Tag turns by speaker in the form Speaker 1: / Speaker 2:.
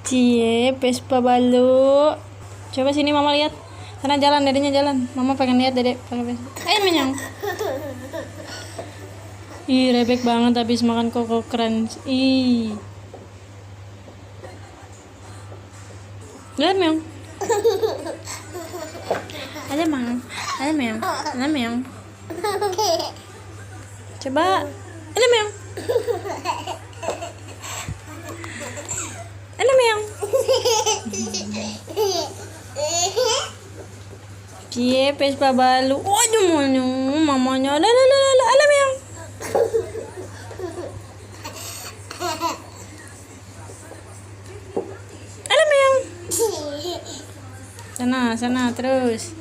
Speaker 1: Cie, Vespa balu. Coba sini mama lihat. Sana jalan, dedenya jalan. Mama pengen lihat dedek pakai Vespa. Menyang. Ih, rebek banget habis makan koko crunch. Ih. Lihat meong. Ada meong. Ada meong. Ada meong. Coba. Ada meong. Ada meong. Cie, Vespa balu. Waduh, mamanya. Ada meong. Ada meong. Sana terus.